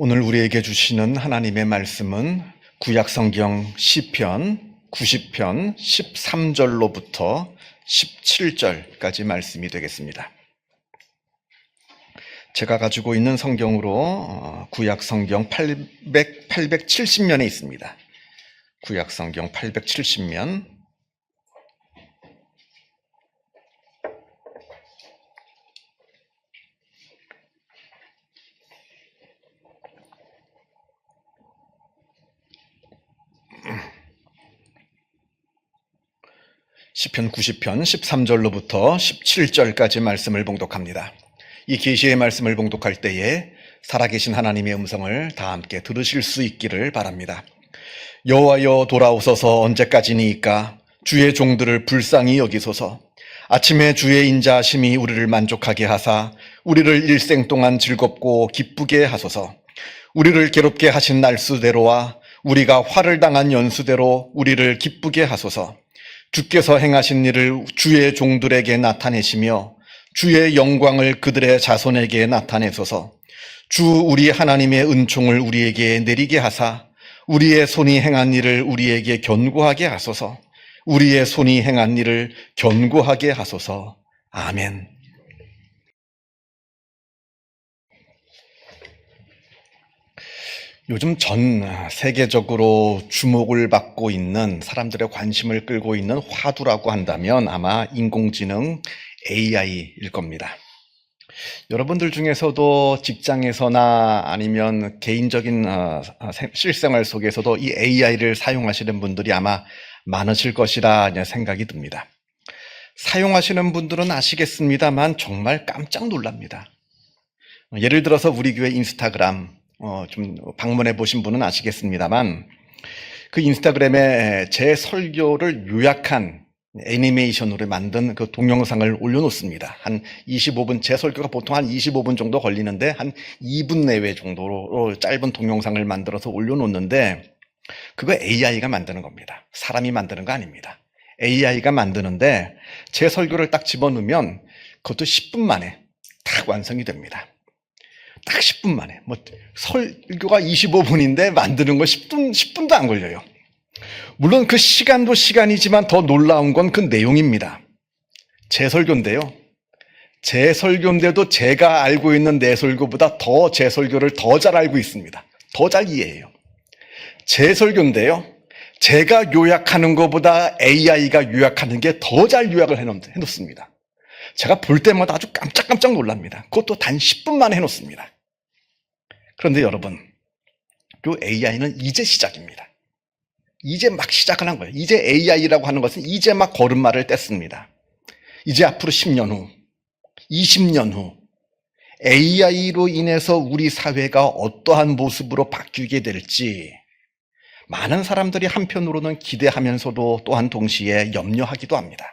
오늘 우리에게 주시는 하나님의 말씀은 구약성경 시편 90편 13절로부터 17절까지 말씀이 되겠습니다. 제가 가지고 있는 성경으로 구약성경 870면에 있습니다. 구약성경 870면 시편 90편 13절로부터 17절까지 말씀을 봉독합니다. 이 계시의 말씀을 봉독할 때에 살아계신 하나님의 음성을 다 함께 들으실 수 있기를 바랍니다. 여호와여 돌아오소서. 언제까지니이까? 주의 종들을 불쌍히 여기소서. 아침에 주의 인자하심이 우리를 만족하게 하사 우리를 일생 동안 즐겁고 기쁘게 하소서. 우리를 괴롭게 하신 날수대로와 우리가 화를 당한 연수대로 우리를 기쁘게 하소서. 주께서 행하신 일을 주의 종들에게 나타내시며 주의 영광을 그들의 자손에게 나타내소서. 주 우리 하나님의 은총을 우리에게 내리게 하사 우리의 손이 행한 일을 우리에게 견고하게 하소서. 우리의 손이 행한 일을 견고하게 하소서. 아멘. 요즘 전 세계적으로 주목을 받고 있는, 사람들의 관심을 끌고 있는 화두라고 한다면 아마 인공지능 AI일 겁니다. 여러분들 중에서도 직장에서나 아니면 개인적인 실생활 속에서도 이 AI를 사용하시는 분들이 아마 많으실 것이라 생각이 듭니다. 사용하시는 분들은 아시겠습니다만 정말 깜짝 놀랍니다. 예를 들어서 우리 교회 인스타그램 좀 방문해 보신 분은 아시겠습니다만 그 인스타그램에 제 설교를 요약한 애니메이션으로 만든 그 동영상을 올려놓습니다. 한 25분, 제 설교가 보통 한 25분 정도 걸리는데 한 2분 내외 정도로 짧은 동영상을 만들어서 올려놓는데 그거 AI가 만드는 겁니다. 사람이 만드는 거 아닙니다. AI가 만드는데 제 설교를 딱 집어넣으면 그것도 10분 만에 딱 완성이 됩니다. 딱 10분 만에. 설교가 25분인데 만드는 거 10분도 안 걸려요. 물론 그 시간도 시간이지만 더 놀라운 건 그 내용입니다. 제 설교인데요. 제 설교인데도 제가 알고 있는 내 설교보다 더 제 설교를 더 잘 알고 있습니다. 더 잘 이해해요. 제 설교인데요. 제가 요약하는 것보다 AI가 요약하는 게 더 잘 요약을 해놓습니다. 제가 볼 때마다 아주 깜짝깜짝 놀랍니다. 그것도 단 10분 만에 해놓습니다. 그런데 여러분, 그 AI는 이제 시작입니다. 이제 막 시작을 한 거예요. 이제 AI라고 하는 것은 이제 막 걸음마를 뗐습니다. 이제 앞으로 10년 후, 20년 후 AI로 인해서 우리 사회가 어떠한 모습으로 바뀌게 될지 많은 사람들이 한편으로는 기대하면서도 또한 동시에 염려하기도 합니다.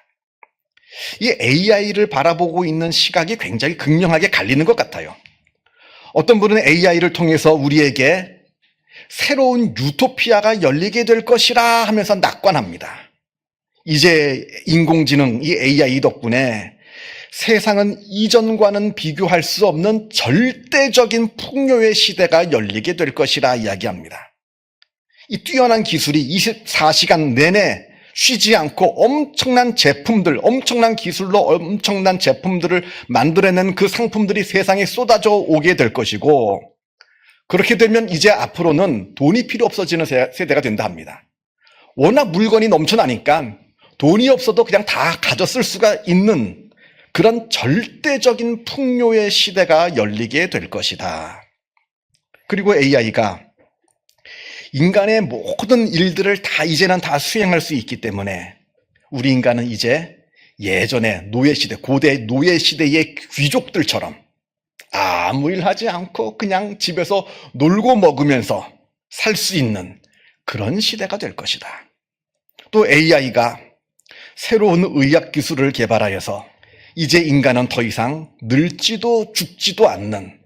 이 AI를 바라보고 있는 시각이 굉장히 극명하게 갈리는 것 같아요. 어떤 분은 AI를 통해서 우리에게 새로운 유토피아가 열리게 될 것이라 하면서 낙관합니다. 이제 인공지능, 이 AI 덕분에 세상은 이전과는 비교할 수 없는 절대적인 풍요의 시대가 열리게 될 것이라 이야기합니다. 이 뛰어난 기술이 24시간 내내 쉬지 않고 엄청난 제품들, 엄청난 기술로 엄청난 제품들을 만들어낸 그 상품들이 세상에 쏟아져 오게 될 것이고, 그렇게 되면 이제 앞으로는 돈이 필요 없어지는 세대가 된다 합니다. 워낙 물건이 넘쳐나니까 돈이 없어도 그냥 다 가졌을 수가 있는 그런 절대적인 풍요의 시대가 열리게 될 것이다. 그리고 AI가 인간의 모든 일들을 이제는 다 수행할 수 있기 때문에 우리 인간은 이제 예전에 노예시대, 고대 노예시대의 귀족들처럼 아무 일 하지 않고 그냥 집에서 놀고 먹으면서 살 수 있는 그런 시대가 될 것이다. 또 AI가 새로운 의학 기술을 개발하여서 이제 인간은 더 이상 늙지도 죽지도 않는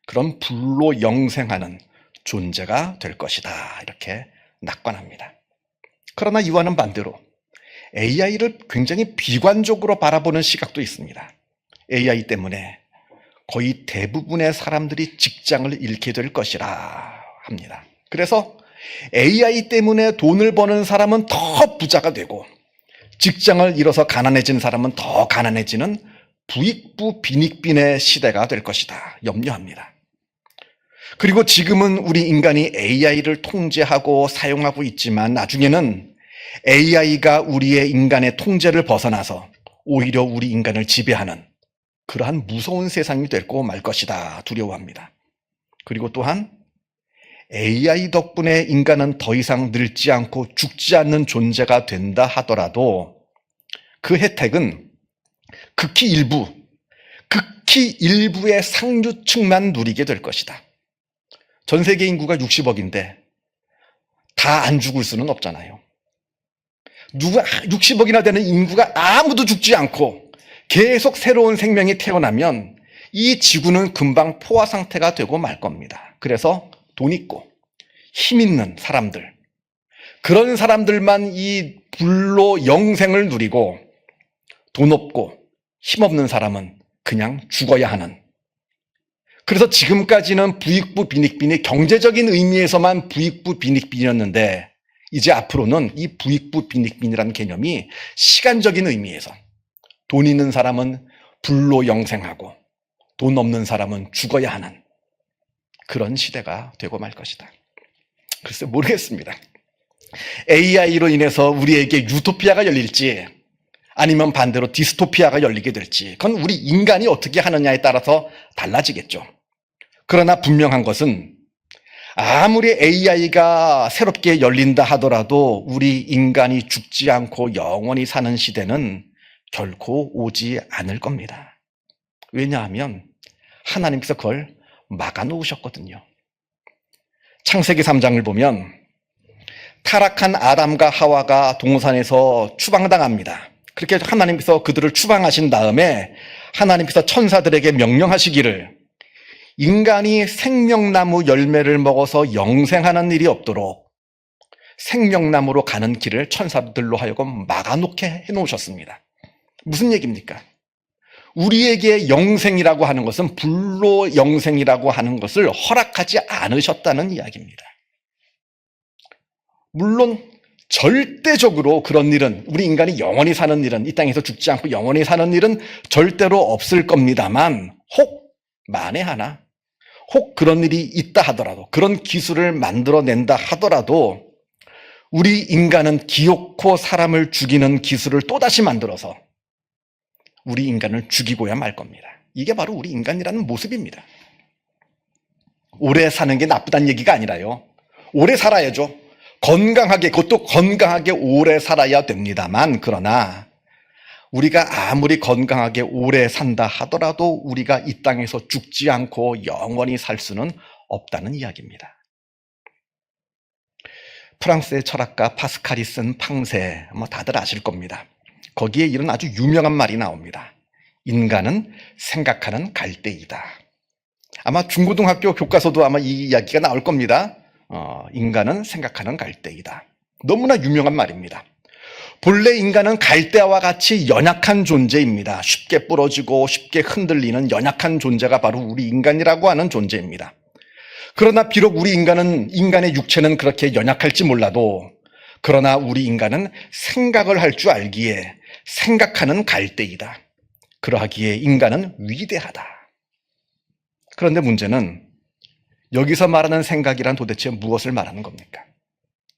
그런 불로 영생하는 존재가 될 것이다. 이렇게 낙관합니다. 그러나 이와는 반대로 AI를 굉장히 비관적으로 바라보는 시각도 있습니다. AI 때문에 거의 대부분의 사람들이 직장을 잃게 될 것이라 합니다. 그래서 AI 때문에 돈을 버는 사람은 더 부자가 되고 직장을 잃어서 가난해진 사람은 더 가난해지는 부익부 빈익빈의 시대가 될 것이다 염려합니다. 그리고 지금은 우리 인간이 AI를 통제하고 사용하고 있지만 나중에는 AI가 우리의 인간의 통제를 벗어나서 오히려 우리 인간을 지배하는 그러한 무서운 세상이 되고 말 것이다 두려워합니다. 그리고 또한 AI 덕분에 인간은 더 이상 늙지 않고 죽지 않는 존재가 된다 하더라도 그 혜택은 극히 일부의 상류층만 누리게 될 것이다. 전 세계 인구가 60억인데 다 안 죽을 수는 없잖아요. 60억이나 되는 인구가 아무도 죽지 않고 계속 새로운 생명이 태어나면 이 지구는 금방 포화 상태가 되고 말 겁니다. 그래서 돈 있고 힘 있는 사람들, 그런 사람들만 이 불로 영생을 누리고 돈 없고 힘 없는 사람은 그냥 죽어야 하는, 그래서 지금까지는 부익부 빈익빈이 경제적인 의미에서만 부익부 빈익빈이었는데 이제 앞으로는 이 부익부 빈익빈이라는 개념이 시간적인 의미에서 돈 있는 사람은 불로 영생하고 돈 없는 사람은 죽어야 하는 그런 시대가 되고 말 것이다. 글쎄 모르겠습니다. AI로 인해서 우리에게 유토피아가 열릴지 아니면 반대로 디스토피아가 열리게 될지 그건 우리 인간이 어떻게 하느냐에 따라서 달라지겠죠. 그러나 분명한 것은 아무리 AI가 새롭게 열린다 하더라도 우리 인간이 죽지 않고 영원히 사는 시대는 결코 오지 않을 겁니다. 왜냐하면 하나님께서 그걸 막아놓으셨거든요. 창세기 3장을 보면 타락한 아담과 하와가 동산에서 추방당합니다. 그렇게 하나님께서 그들을 추방하신 다음에 하나님께서 천사들에게 명령하시기를 인간이 생명나무 열매를 먹어서 영생하는 일이 없도록 생명나무로 가는 길을 천사들로 하여금 막아놓게 해놓으셨습니다. 무슨 얘기입니까? 우리에게 영생이라고 하는 것은 불로 영생이라고 하는 것을 허락하지 않으셨다는 이야기입니다. 물론 절대적으로 그런 일은, 우리 인간이 영원히 사는 일은, 이 땅에서 죽지 않고 영원히 사는 일은 절대로 없을 겁니다만 혹 만에 하나 혹 그런 일이 있다 하더라도, 그런 기술을 만들어낸다 하더라도 우리 인간은 기어코 사람을 죽이는 기술을 또다시 만들어서 우리 인간을 죽이고야 말 겁니다. 이게 바로 우리 인간이라는 모습입니다. 오래 사는 게 나쁘다는 얘기가 아니라요. 오래 살아야죠. 건강하게, 그것도 건강하게 오래 살아야 됩니다만, 그러나 우리가 아무리 건강하게 오래 산다 하더라도 우리가 이 땅에서 죽지 않고 영원히 살 수는 없다는 이야기입니다. 프랑스의 철학가 파스칼이 쓴 팡세, 다들 아실 겁니다. 거기에 이런 아주 유명한 말이 나옵니다. 인간은 생각하는 갈대이다. 아마 중고등학교 교과서도 아마 이 이야기가 나올 겁니다. 인간은 생각하는 갈대이다. 너무나 유명한 말입니다. 본래 인간은 갈대와 같이 연약한 존재입니다. 쉽게 부러지고 쉽게 흔들리는 연약한 존재가 바로 우리 인간이라고 하는 존재입니다. 그러나 비록 우리 인간의 육체는 그렇게 연약할지 몰라도, 그러나 우리 인간은 생각을 할 줄 알기에 생각하는 갈대이다. 그러하기에 인간은 위대하다. 그런데 문제는 여기서 말하는 생각이란 도대체 무엇을 말하는 겁니까?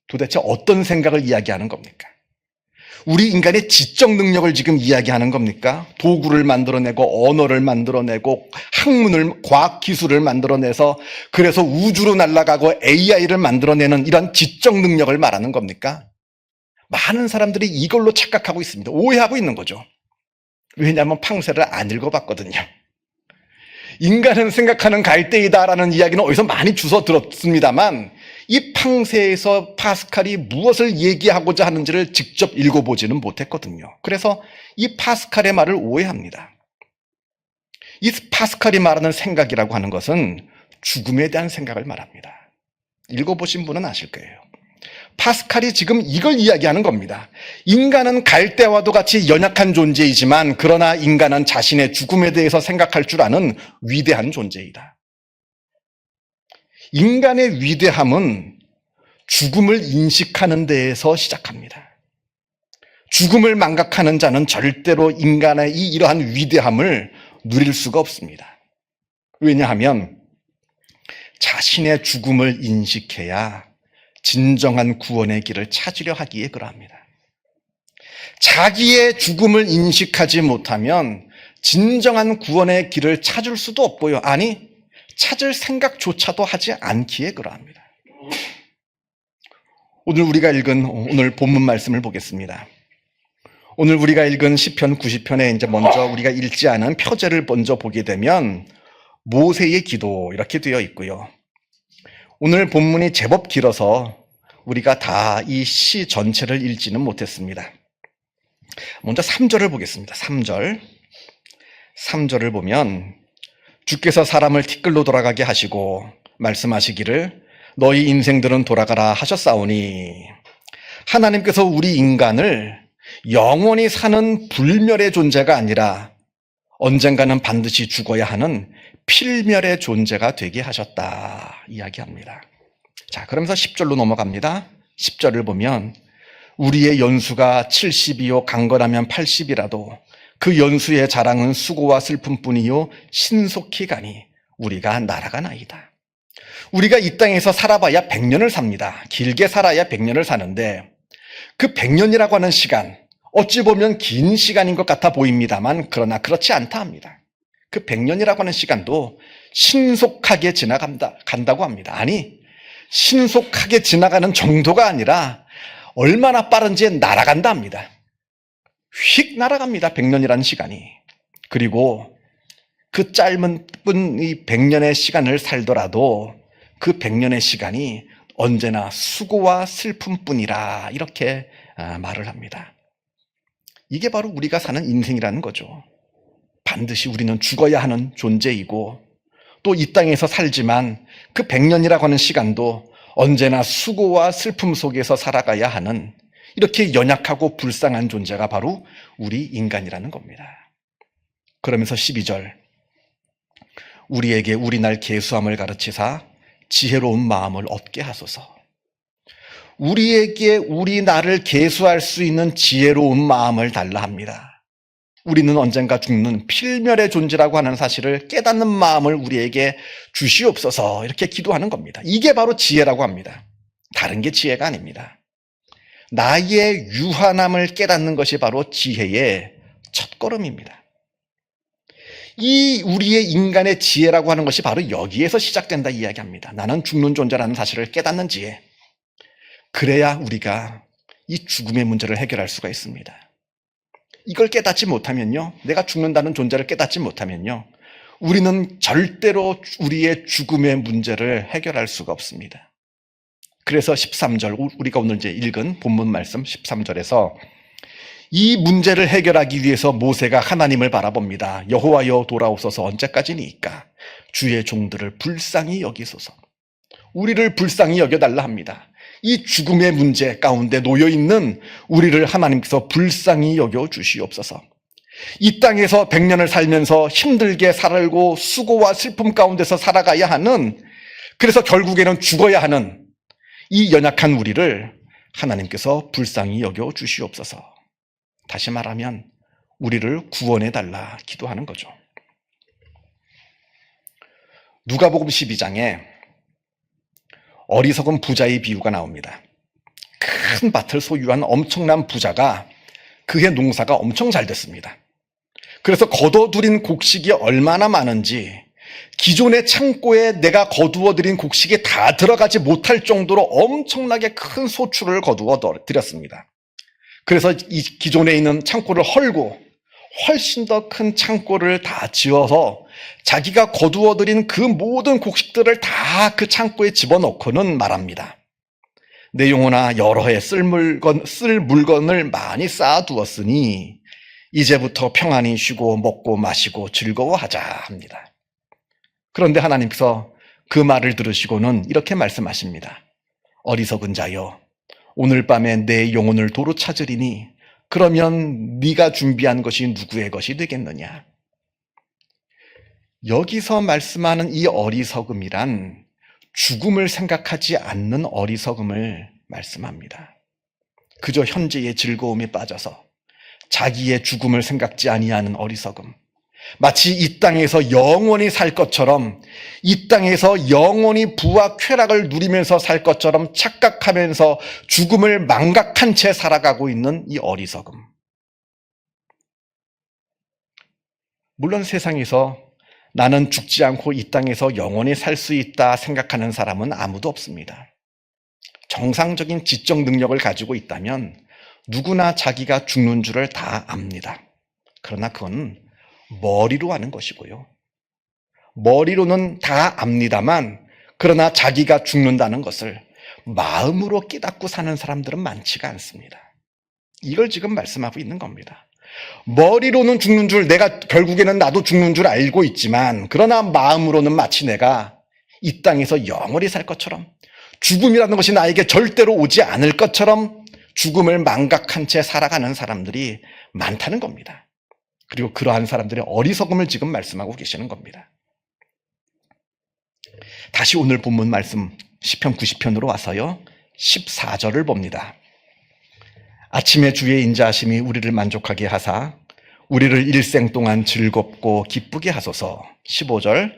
도대체 어떤 생각을 이야기하는 겁니까? 우리 인간의 지적 능력을 지금 이야기하는 겁니까? 도구를 만들어내고 언어를 만들어내고 학문을, 과학기술을 만들어내서 그래서 우주로 날아가고 AI를 만들어내는 이런 지적 능력을 말하는 겁니까? 많은 사람들이 이걸로 착각하고 있습니다. 오해하고 있는 거죠. 왜냐하면 팡세를 안 읽어봤거든요. 인간은 생각하는 갈대이다라는 이야기는 어디서 많이 주워 들었습니다만 이 팡세에서 파스칼이 무엇을 얘기하고자 하는지를 직접 읽어보지는 못했거든요. 그래서 이 파스칼의 말을 오해합니다. 이 파스칼이 말하는 생각이라고 하는 것은 죽음에 대한 생각을 말합니다. 읽어보신 분은 아실 거예요. 파스칼이 지금 이걸 이야기하는 겁니다. 인간은 갈대와도 같이 연약한 존재이지만 그러나 인간은 자신의 죽음에 대해서 생각할 줄 아는 위대한 존재이다. 인간의 위대함은 죽음을 인식하는 데에서 시작합니다. 죽음을 망각하는 자는 절대로 인간의 이러한 위대함을 누릴 수가 없습니다. 왜냐하면 자신의 죽음을 인식해야 진정한 구원의 길을 찾으려 하기에 그러합니다. 자기의 죽음을 인식하지 못하면 진정한 구원의 길을 찾을 수도 없고요. 아니, 찾을 생각조차도 하지 않기에 그러합니다. 오늘 우리가 읽은 오늘 본문 말씀을 보겠습니다. 오늘 우리가 읽은 시편 90편에 이제 먼저 우리가 읽지 않은 표제를 먼저 보게 되면 모세의 기도 이렇게 되어 있고요. 오늘 본문이 제법 길어서 우리가 다 이 시 전체를 읽지는 못했습니다. 먼저 3절을 보겠습니다. 3절을 보면 주께서 사람을 티끌로 돌아가게 하시고 말씀하시기를 너희 인생들은 돌아가라 하셨사오니 하나님께서 우리 인간을 영원히 사는 불멸의 존재가 아니라 언젠가는 반드시 죽어야 하는 필멸의 존재가 되게 하셨다 이야기합니다. 자, 그러면서 10절로 넘어갑니다. 10절을 보면 우리의 연수가 70이요 강건하면 80이라도 그 연수의 자랑은 수고와 슬픔뿐이요 신속히 가니 우리가 날아가나이다. 우리가 이 땅에서 살아봐야 100년을 삽니다. 길게 살아야 100년을 사는데 그 100년이라고 하는 시간 어찌 보면 긴 시간인 것 같아 보입니다만 그러나 그렇지 않다 합니다. 그 100년이라고 하는 시간도 신속하게 간다고 합니다. 아니, 신속하게 지나가는 정도가 아니라 얼마나 빠른지 날아간다 합니다. 휙 날아갑니다. 100년이라는 시간이. 그리고 그 짧은 이 100년의 시간을 살더라도 그 100년의 시간이 언제나 수고와 슬픔뿐이라 이렇게 말을 합니다. 이게 바로 우리가 사는 인생이라는 거죠. 반드시 우리는 죽어야 하는 존재이고 또 이 땅에서 살지만 그 100년이라고 하는 시간도 언제나 수고와 슬픔 속에서 살아가야 하는 이렇게 연약하고 불쌍한 존재가 바로 우리 인간이라는 겁니다. 그러면서 12절 우리에게 우리 날 계수함을 가르치사 지혜로운 마음을 얻게 하소서. 우리에게 우리 나를 계수할 수 있는 지혜로운 마음을 달라 합니다. 우리는 언젠가 죽는 필멸의 존재라고 하는 사실을 깨닫는 마음을 우리에게 주시옵소서 이렇게 기도하는 겁니다. 이게 바로 지혜라고 합니다. 다른 게 지혜가 아닙니다. 나의 유한함을 깨닫는 것이 바로 지혜의 첫걸음입니다. 이 우리의 인간의 지혜라고 하는 것이 바로 여기에서 시작된다 이야기합니다. 나는 죽는 존재라는 사실을 깨닫는 지혜. 그래야 우리가 이 죽음의 문제를 해결할 수가 있습니다. 이걸 깨닫지 못하면요, 내가 죽는다는 존재를 깨닫지 못하면요, 우리는 절대로 우리의 죽음의 문제를 해결할 수가 없습니다. 그래서 13절, 우리가 오늘 이제 읽은 본문 말씀 13절에서 이 문제를 해결하기 위해서 모세가 하나님을 바라봅니다. 여호와여 돌아오소서 언제까지니까 주의 종들을 불쌍히 여기소서. 우리를 불쌍히 여겨달라 합니다. 이 죽음의 문제 가운데 놓여있는 우리를 하나님께서 불쌍히 여겨 주시옵소서. 이 땅에서 100년을 살면서 힘들게 살고 수고와 슬픔 가운데서 살아가야 하는, 그래서 결국에는 죽어야 하는 이 연약한 우리를 하나님께서 불쌍히 여겨 주시옵소서. 다시 말하면 우리를 구원해달라 기도하는 거죠. 누가복음 12장에 어리석은 부자의 비유가 나옵니다. 큰 밭을 소유한 엄청난 부자가 그의 농사가 엄청 잘 됐습니다. 그래서 거둬들인 곡식이 얼마나 많은지 기존의 창고에 내가 거두어들인 곡식이 다 들어가지 못할 정도로 엄청나게 큰 소출을 거두어 드렸습니다. 그래서 이 기존에 있는 창고를 헐고 훨씬 더 큰 창고를 다 지어서 자기가 거두어들인 그 모든 곡식들을 다 그 창고에 집어넣고는 말합니다. 내 영혼아 여러 해 쓸 물건을 많이 쌓아두었으니 이제부터 평안히 쉬고 먹고 마시고 즐거워하자 합니다. 그런데 하나님께서 그 말을 들으시고는 이렇게 말씀하십니다. 어리석은 자여, 오늘 밤에 내 영혼을 도로 찾으리니 그러면 네가 준비한 것이 누구의 것이 되겠느냐. 여기서 말씀하는 이 어리석음이란 죽음을 생각하지 않는 어리석음을 말씀합니다. 그저 현재의 즐거움에 빠져서 자기의 죽음을 생각지 아니하는 어리석음. 마치 이 땅에서 영원히 살 것처럼, 이 땅에서 영원히 부와 쾌락을 누리면서 살 것처럼 착각하면서 죽음을 망각한 채 살아가고 있는 이 어리석음. 물론 세상에서 나는 죽지 않고 이 땅에서 영원히 살 수 있다 생각하는 사람은 아무도 없습니다. 정상적인 지적 능력을 가지고 있다면 누구나 자기가 죽는 줄을 다 압니다. 그러나 그건 머리로 아는 것이고요. 머리로는 다 압니다만 그러나 자기가 죽는다는 것을 마음으로 깨닫고 사는 사람들은 많지가 않습니다. 이걸 지금 말씀하고 있는 겁니다. 머리로는 죽는 줄, 내가 결국에는 나도 죽는 줄 알고 있지만 그러나 마음으로는 마치 내가 이 땅에서 영원히 살 것처럼, 죽음이라는 것이 나에게 절대로 오지 않을 것처럼 죽음을 망각한 채 살아가는 사람들이 많다는 겁니다. 그리고 그러한 사람들의 어리석음을 지금 말씀하고 계시는 겁니다. 다시 오늘 본문 말씀 시편 90편으로 와서요 14절을 봅니다. 아침에 주의 인자하심이 우리를 만족하게 하사 우리를 일생 동안 즐겁고 기쁘게 하소서. 15절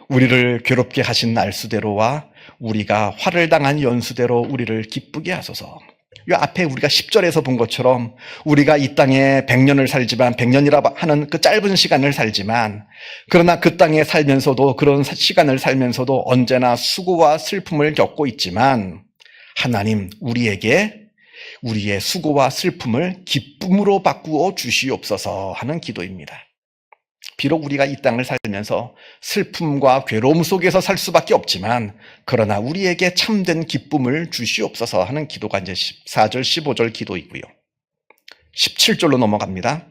우리를 괴롭게 하신 날수대로와 우리가 화를 당한 연수대로 우리를 기쁘게 하소서. 이 앞에 우리가 10절에서 본 것처럼 우리가 이 땅에 100년을 살지만 100년이라 하는 그 짧은 시간을 살지만 그러나 그 땅에 살면서도 그런 시간을 살면서도 언제나 수고와 슬픔을 겪고 있지만 하나님 우리에게 우리의 수고와 슬픔을 기쁨으로 바꾸어 주시옵소서 하는 기도입니다. 비록 우리가 이 땅을 살면서 슬픔과 괴로움 속에서 살 수밖에 없지만 그러나 우리에게 참된 기쁨을 주시옵소서 하는 기도가 이제 14절, 15절 기도이고요. 17절로 넘어갑니다.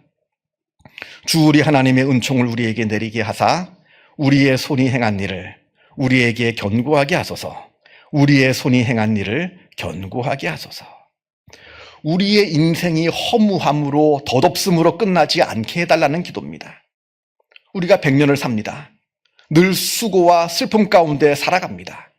주 우리 하나님의 은총을 우리에게 내리게 하사 우리의 손이 행한 일을 우리에게 견고하게 하소서. 우리의 손이 행한 일을 견고하게 하소서. 우리의 인생이 허무함으로 덧없음으로 끝나지 않게 해달라는 기도입니다. 우리가 100년을 삽니다. 늘 수고와 슬픔 가운데 살아갑니다.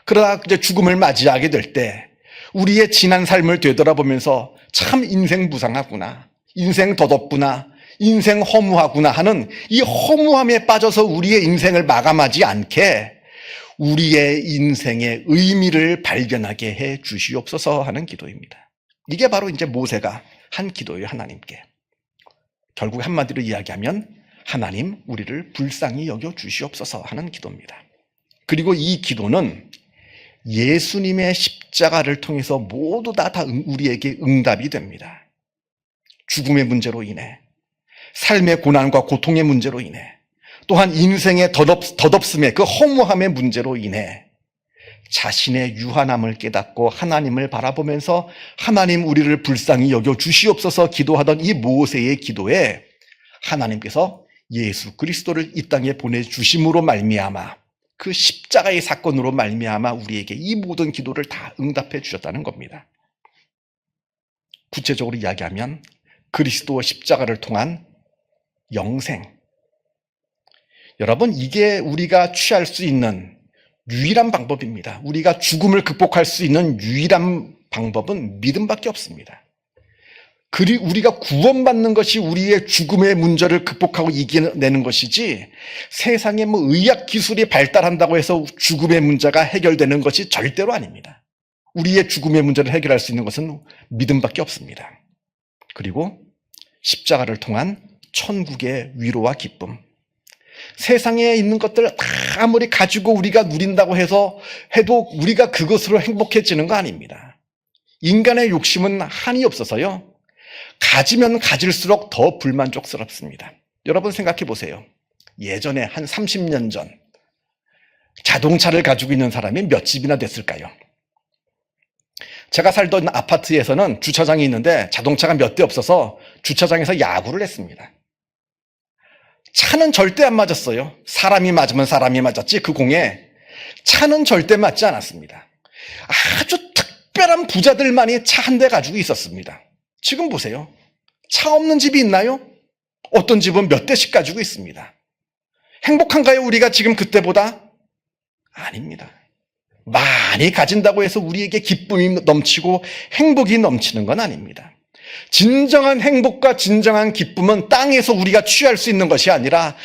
그러다 이제 죽음을 맞이하게 될 때 우리의 지난 삶을 되돌아보면서 참 인생 무상하구나, 인생 덧없구나, 인생 허무하구나 하는 이 허무함에 빠져서 우리의 인생을 마감하지 않게 우리의 인생의 의미를 발견하게 해 주시옵소서 하는 기도입니다. 이게 바로 이제 모세가 한 기도예요, 하나님께. 결국 한마디로 이야기하면 하나님 우리를 불쌍히 여겨 주시옵소서 하는 기도입니다. 그리고 이 기도는 예수님의 십자가를 통해서 모두 다 우리에게 응답이 됩니다. 죽음의 문제로 인해, 삶의 고난과 고통의 문제로 인해, 또한 인생의 덧없음의 그 허무함의 문제로 인해 자신의 유한함을 깨닫고 하나님을 바라보면서 하나님 우리를 불쌍히 여겨 주시옵소서 기도하던 이 모세의 기도에 하나님께서 예수 그리스도를 이 땅에 보내주심으로 말미암아 그 십자가의 사건으로 말미암아 우리에게 이 모든 기도를 다 응답해 주셨다는 겁니다. 구체적으로 이야기하면 그리스도와 십자가를 통한 영생. 여러분 이게 우리가 취할 수 있는 유일한 방법입니다. 우리가 죽음을 극복할 수 있는 유일한 방법은 믿음밖에 없습니다. 그리고 우리가 구원받는 것이 우리의 죽음의 문제를 극복하고 이겨내는 것이지 세상에 뭐 의학 기술이 발달한다고 해서 죽음의 문제가 해결되는 것이 절대로 아닙니다. 우리의 죽음의 문제를 해결할 수 있는 것은 믿음밖에 없습니다. 그리고 십자가를 통한 천국의 위로와 기쁨. 세상에 있는 것들을 다 아무리 가지고 우리가 누린다고 해도 우리가 그것으로 행복해지는 거 아닙니다. 인간의 욕심은 한이 없어서요. 가지면 가질수록 더 불만족스럽습니다. 여러분 생각해 보세요. 예전에 한 30년 전 자동차를 가지고 있는 사람이 몇 집이나 됐을까요? 제가 살던 아파트에서는 주차장이 있는데 자동차가 몇 대 없어서 주차장에서 야구를 했습니다. 차는 절대 안 맞았어요. 사람이 맞으면 사람이 맞았지 그 공에 차는 절대 맞지 않았습니다. 아주 특별한 부자들만이 차 한 대 가지고 있었습니다. 지금 보세요. 차 없는 집이 있나요? 어떤 집은 몇 대씩 가지고 있습니다. 행복한가요? 우리가 지금 그때보다? 아닙니다. 많이 가진다고 해서 우리에게 기쁨이 넘치고 행복이 넘치는 건 아닙니다. 진정한 행복과 진정한 기쁨은 땅에서 우리가 취할 수 있는 것이 아니라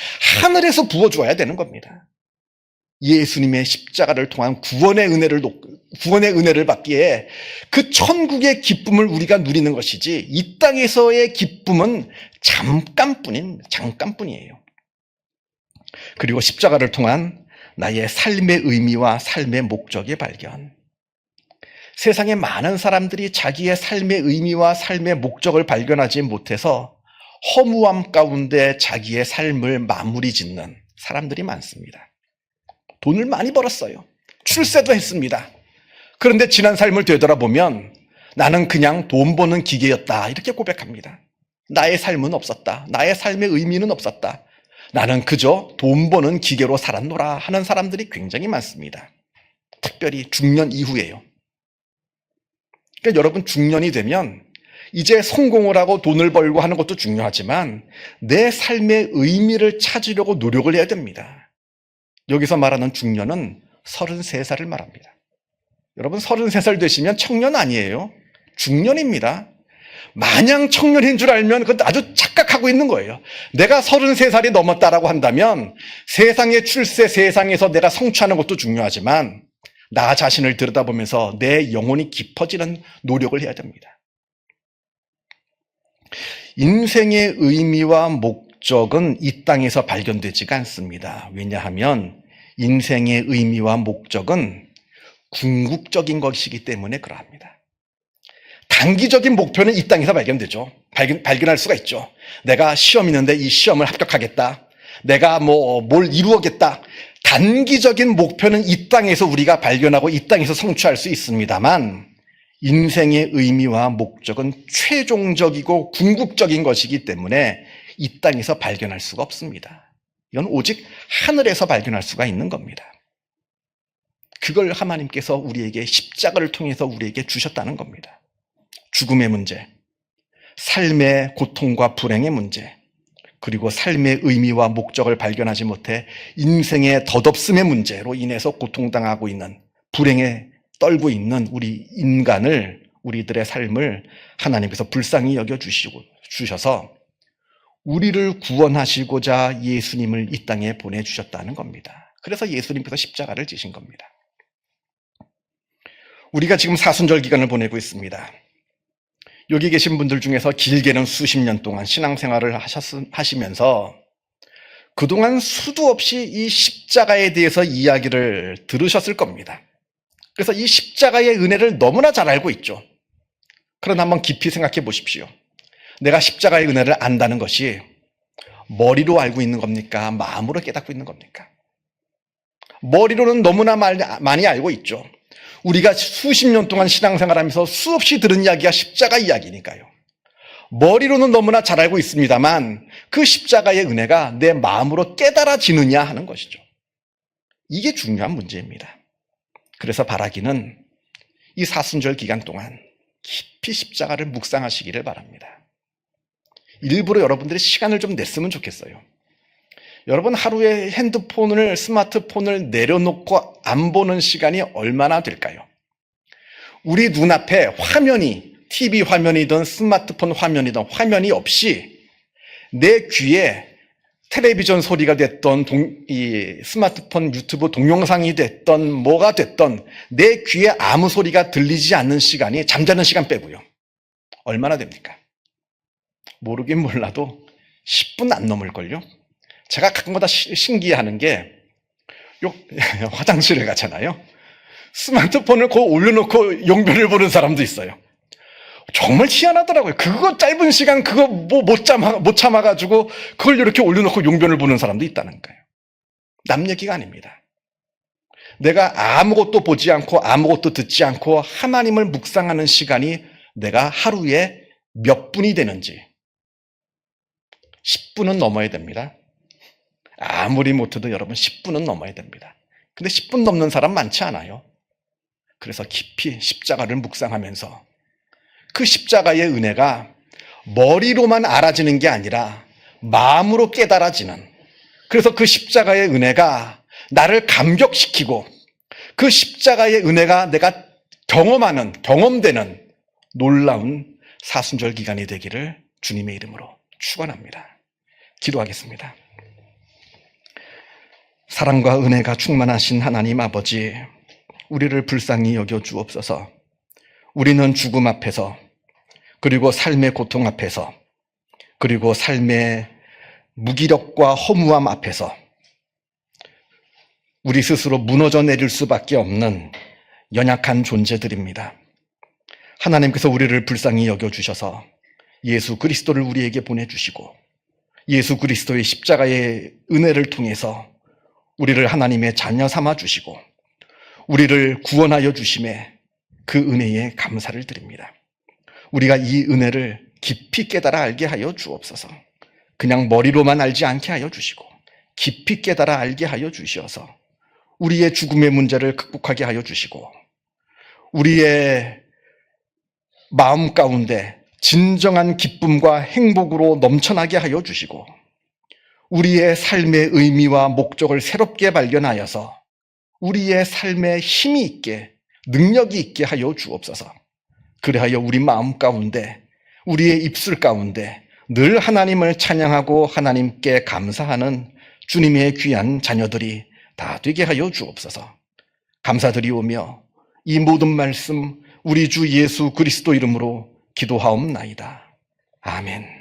하늘에서 부어주어야 되는 겁니다. 예수님의 십자가를 통한 구원의 은혜를 받기에 그 천국의 기쁨을 우리가 누리는 것이지 이 땅에서의 기쁨은 잠깐뿐이에요. 그리고 십자가를 통한 나의 삶의 의미와 삶의 목적의 발견. 세상에 많은 사람들이 자기의 삶의 의미와 삶의 목적을 발견하지 못해서 허무함 가운데 자기의 삶을 마무리 짓는 사람들이 많습니다. 돈을 많이 벌었어요. 출세도 했습니다. 그런데 지난 삶을 되돌아보면 나는 그냥 돈 버는 기계였다 이렇게 고백합니다. 나의 삶은 없었다. 나의 삶의 의미는 없었다. 나는 그저 돈 버는 기계로 살았노라 하는 사람들이 굉장히 많습니다. 특별히 중년 이후에요. 그러니까 여러분 중년이 되면 이제 성공을 하고 돈을 벌고 하는 것도 중요하지만 내 삶의 의미를 찾으려고 노력을 해야 됩니다. 여기서 말하는 중년은 33살을 말합니다. 여러분 33살 되시면 청년 아니에요. 중년입니다. 마냥 청년인 줄 알면 그건 아주 착각하고 있는 거예요. 내가 33살이 넘었다라고 한다면 세상의 출세, 세상에서 내가 성취하는 것도 중요하지만 나 자신을 들여다보면서 내 영혼이 깊어지는 노력을 해야 됩니다. 인생의 의미와 목적은 이 땅에서 발견되지가 않습니다. 왜냐하면 인생의 의미와 목적은 궁극적인 것이기 때문에 그러합니다. 단기적인 목표는 이 땅에서 발견되죠. 발견할 수가 있죠. 내가 시험 있는데 이 시험을 합격하겠다. 내가 뭘 이루어겠다. 단기적인 목표는 이 땅에서 우리가 발견하고 이 땅에서 성취할 수 있습니다만 인생의 의미와 목적은 최종적이고 궁극적인 것이기 때문에 이 땅에서 발견할 수가 없습니다. 이건 오직 하늘에서 발견할 수가 있는 겁니다. 그걸 하나님께서 우리에게 십자가를 통해서 우리에게 주셨다는 겁니다. 죽음의 문제, 삶의 고통과 불행의 문제, 그리고 삶의 의미와 목적을 발견하지 못해 인생의 덧없음의 문제로 인해서 고통당하고 있는, 불행에 떨고 있는 우리 인간을, 우리들의 삶을 하나님께서 불쌍히 여겨주셔서 우리를 구원하시고자 예수님을 이 땅에 보내주셨다는 겁니다. 그래서 예수님께서 십자가를 지신 겁니다. 우리가 지금 사순절 기간을 보내고 있습니다. 여기 계신 분들 중에서 길게는 수십 년 동안 신앙생활을 하시면서 그동안 수도 없이 이 십자가에 대해서 이야기를 들으셨을 겁니다. 그래서 이 십자가의 은혜를 너무나 잘 알고 있죠. 그러나 한번 깊이 생각해 보십시오. 내가 십자가의 은혜를 안다는 것이 머리로 알고 있는 겁니까? 마음으로 깨닫고 있는 겁니까? 머리로는 너무나 많이 알고 있죠. 우리가 수십 년 동안 신앙생활하면서 수없이 들은 이야기가 십자가 이야기니까요. 머리로는 너무나 잘 알고 있습니다만 그 십자가의 은혜가 내 마음으로 깨달아지느냐 하는 것이죠. 이게 중요한 문제입니다. 그래서 바라기는 이 사순절 기간 동안 깊이 십자가를 묵상하시기를 바랍니다. 일부러 여러분들이 시간을 좀 냈으면 좋겠어요. 여러분 하루에 스마트폰을 내려놓고 안 보는 시간이 얼마나 될까요? 우리 눈앞에 화면이, TV 화면이든 스마트폰 화면이든 화면이 없이 내 귀에 텔레비전 소리가 됐던 이 스마트폰 유튜브 동영상이 됐던 뭐가 됐던 내 귀에 아무 소리가 들리지 않는 시간이 잠자는 시간 빼고요. 얼마나 됩니까? 모르긴 몰라도 10분 안 넘을걸요? 제가 가끔마다 신기해하는 게 화장실을 가잖아요. 스마트폰을 거기 올려놓고 용변을 보는 사람도 있어요. 정말 희한하더라고요. 그거 짧은 시간 그거 못 참아가지고 그걸 이렇게 올려놓고 용변을 보는 사람도 있다는 거예요. 남 얘기가 아닙니다. 내가 아무것도 보지 않고 아무것도 듣지 않고 하나님을 묵상하는 시간이 내가 하루에 몇 분이 되는지 10분은 넘어야 됩니다. 아무리 못해도 여러분 10분은 넘어야 됩니다. 근데 10분 넘는 사람 많지 않아요. 그래서 깊이 십자가를 묵상하면서 그 십자가의 은혜가 머리로만 알아지는 게 아니라 마음으로 깨달아지는, 그래서 그 십자가의 은혜가 나를 감격시키고 그 십자가의 은혜가 내가 경험하는, 경험되는 놀라운 사순절 기간이 되기를 주님의 이름으로 축원합니다. 기도하겠습니다. 사랑과 은혜가 충만하신 하나님 아버지, 우리를 불쌍히 여겨 주옵소서. 우리는 죽음 앞에서, 그리고 삶의 고통 앞에서, 그리고 삶의 무기력과 허무함 앞에서 우리 스스로 무너져 내릴 수밖에 없는 연약한 존재들입니다. 하나님께서 우리를 불쌍히 여겨주셔서 예수 그리스도를 우리에게 보내주시고 예수 그리스도의 십자가의 은혜를 통해서 우리를 하나님의 자녀 삼아주시고 우리를 구원하여 주심에 그 은혜에 감사를 드립니다. 우리가 이 은혜를 깊이 깨달아 알게 하여 주옵소서. 그냥 머리로만 알지 않게 하여 주시고 깊이 깨달아 알게 하여 주시어서 우리의 죽음의 문제를 극복하게 하여 주시고 우리의 마음 가운데 진정한 기쁨과 행복으로 넘쳐나게 하여 주시고 우리의 삶의 의미와 목적을 새롭게 발견하여서 우리의 삶에 힘이 있게, 능력이 있게 하여 주옵소서. 그리하여 우리 마음 가운데, 우리의 입술 가운데 늘 하나님을 찬양하고 하나님께 감사하는 주님의 귀한 자녀들이 다 되게 하여 주옵소서. 감사드리오며 이 모든 말씀 우리 주 예수 그리스도 이름으로 기도하옵나이다. 아멘.